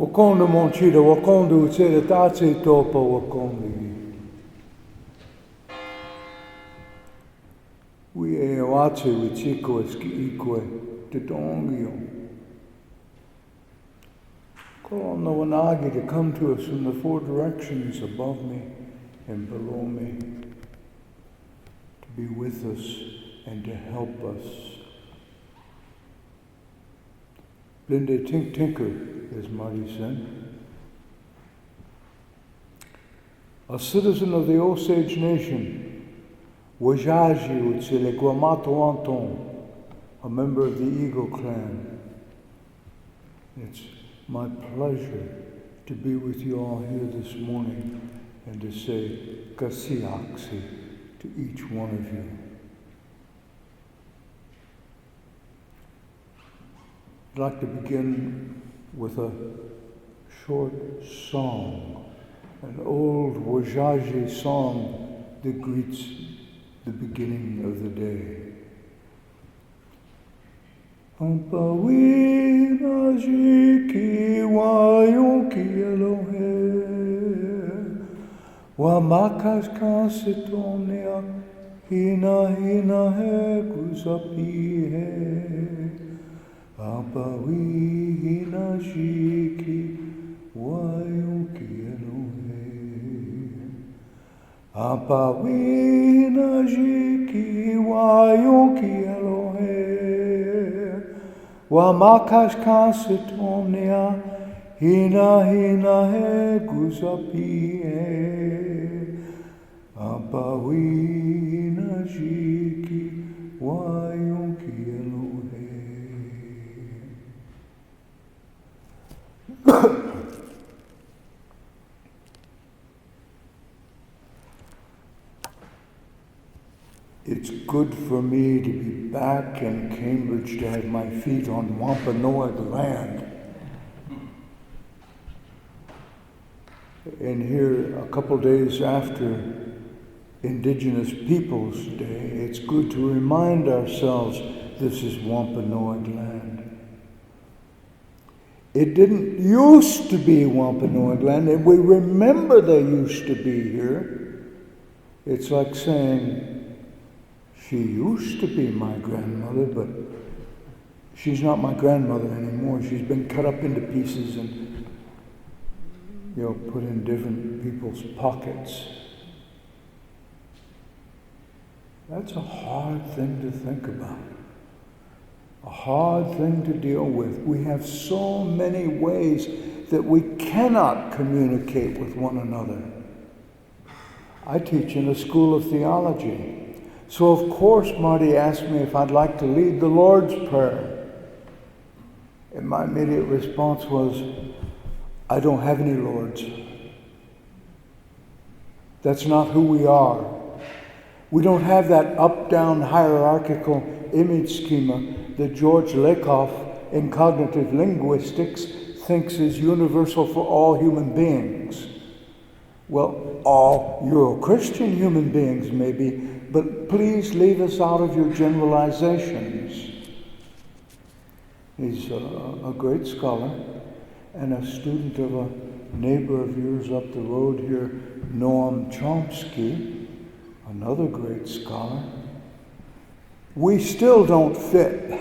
Wakonda monchida, wakonda utseda tatse topa wakondi. We eoatse wichiko eski ikwe titongio. Call on the Wanagi to come to us from the four directions above me and below me, to be with us and to help us. Blinde Tink Tinker, as Marty said. A citizen of the Osage Nation, Wajaji Utsile Guamato Anton, a member of the Eagle Clan. It's my pleasure to be with you all here this morning and to say Kasiaksi to each one of you. I'd like to begin with a short song, an old Wajaji song that greets the beginning of the day. Ampawina jiki wayonki Elohe wa makas kansitonia hina he kusapi he Ampawina jiki wayonki Elohe Ampawina jiki wayonki Elohe wa makas kansitonia hina he kusapi he Ampawina jiki wayonki Elohe. It's good for me to be back in Cambridge, to have my feet on Wampanoag land. And here, a couple days after Indigenous Peoples Day, it's good to remind ourselves this is Wampanoag land. It didn't used to be Wampanoag land, and we remember they used to be here. It's like saying, she used to be my grandmother, but she's not my grandmother anymore. She's been cut up into pieces and, put in different people's pockets. That's a hard thing to think about. A hard thing to deal with. We have so many ways that we cannot communicate with one another. I teach in a school of theology. So of course Marty asked me if I'd like to lead the Lord's Prayer. And my immediate response was, I don't have any Lords. That's not who we are. We don't have that up-down hierarchical image schema that George Lakoff in cognitive linguistics thinks is universal for all human beings. Well, all Euro-Christian human beings maybe, but please leave us out of your generalizations. He's a great scholar and a student of a neighbor of yours up the road here, Noam Chomsky, another great scholar. We still don't fit.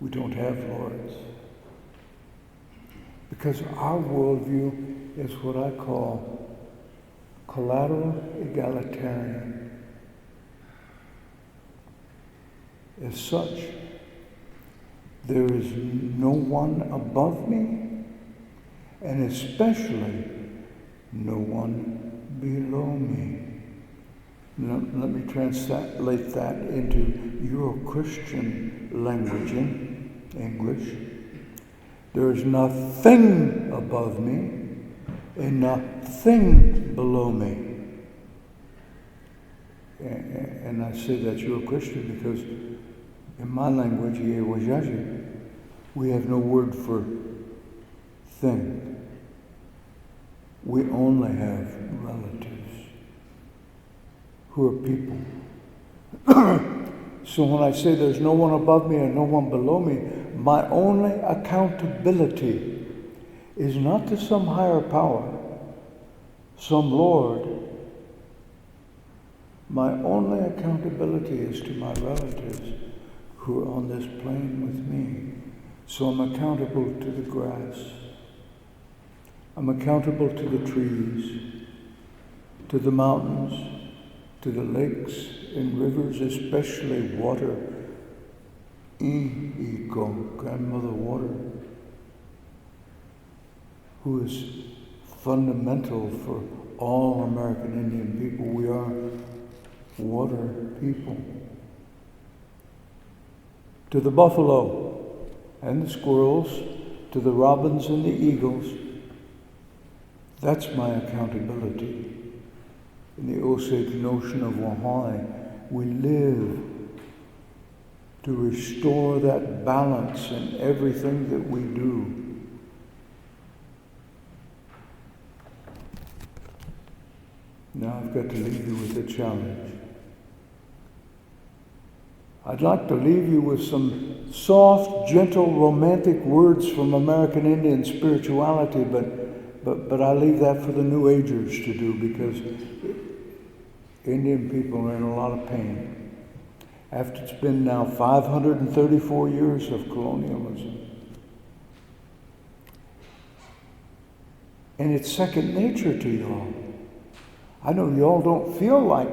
We don't have lords. Because our worldview is what I call collateral egalitarian. As such, there is no one above me, and especially no one below me. Let me translate that into Euro-Christian language in English. There is nothing above me and nothing below me. And I say that you're a Christian because in my language, we have no word for thing. We only have relatives who are people. So when I say there's no one above me and no one below me, my only accountability is not to some higher power, some Lord. My only accountability is to my relatives who are on this plane with me. So I'm accountable to the grass. I'm accountable to the trees, to the mountains, to the lakes and rivers, especially water. Iko, grandmother water, who is fundamental for all American Indian people. We are water people. To the buffalo and the squirrels, to the robins and the eagles, that's my accountability. In the Osage notion of Wahai, we live to restore that balance in everything that we do. Now I've got to leave you with a challenge. I'd like to leave you with some soft, gentle, romantic words from American Indian spirituality, but I leave that for the New Agers to do, because Indian people are in a lot of pain. After it's been now 534 years of colonialism. And it's second nature to y'all. I know y'all don't feel like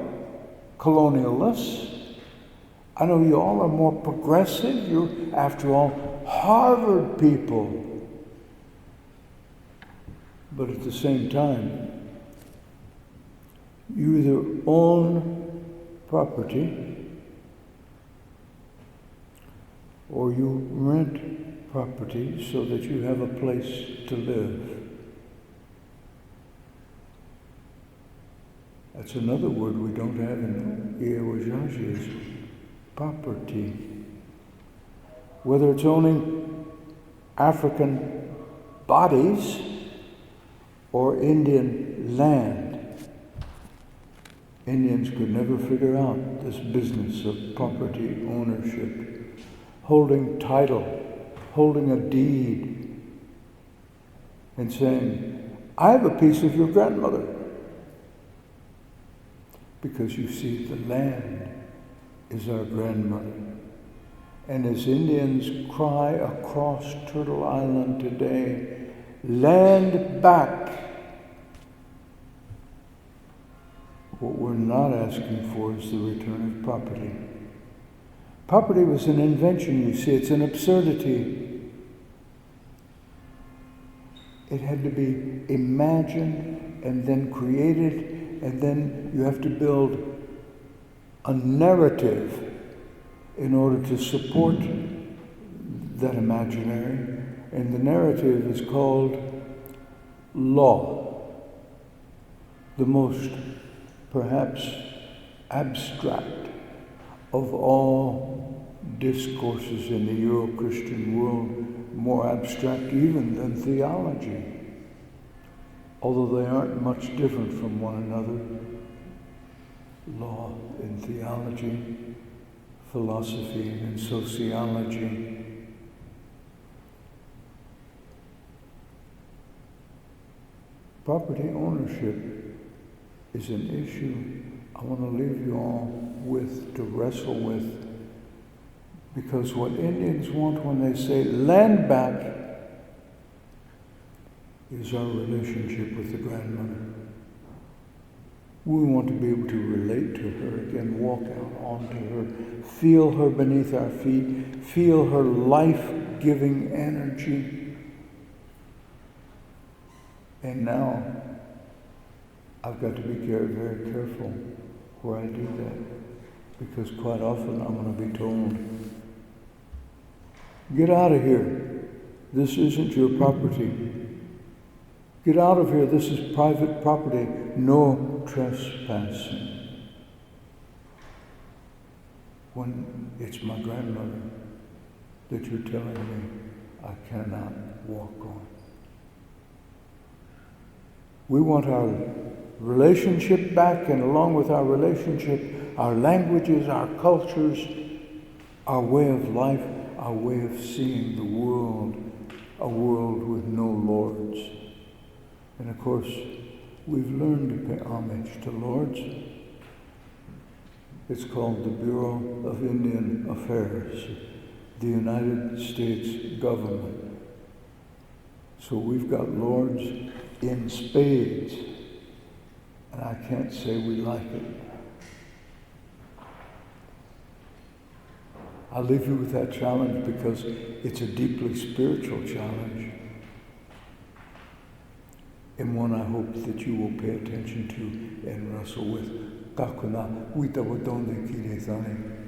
colonialists. I know y'all are more progressive. You're, after all, Harvard people. But at the same time, you either own property or you rent property so that you have a place to live. That's another word we don't have in Iewajaji, is property. Whether it's owning African bodies or Indian land, Indians could never figure out this business of property ownership. Holding title, holding a deed, and saying, I have a piece of your grandmother. Because you see, the land is our grandmother. And as Indians cry across Turtle Island today, land back. What we're not asking for is the return of property. Property was an invention, you see, it's an absurdity. It had to be imagined and then created, and then you have to build a narrative in order to support that imaginary. And the narrative is called law, the most perhaps abstract of all discourses in the Euro-Christian world, more abstract even than theology, although they aren't much different from one another. Law and theology, philosophy and sociology. Property ownership is an issue I want to leave you all with, to wrestle with, because what Indians want when they say land back is our relationship with the grandmother. We want to be able to relate to her again, walk out onto her, feel her beneath our feet, feel her life-giving energy. And now, I've got to be very, very careful where I do that, because quite often I'm going to be told, get out of here. This isn't your property. Get out of here. This is private property. No trespassing. When it's my grandmother that you're telling me I cannot walk on. We want our relationship back, and along with our relationship, our languages, our cultures, our way of life, our way of seeing the world, a world with no lords. And of course, we've learned to pay homage to lords. It's called the Bureau of Indian Affairs, the United States government. So we've got lords in spades, and I can't say we like it. I'll leave you with that challenge because it's a deeply spiritual challenge, and one I hope that you will pay attention to and wrestle with. Kakuna, wita wadone kire zane.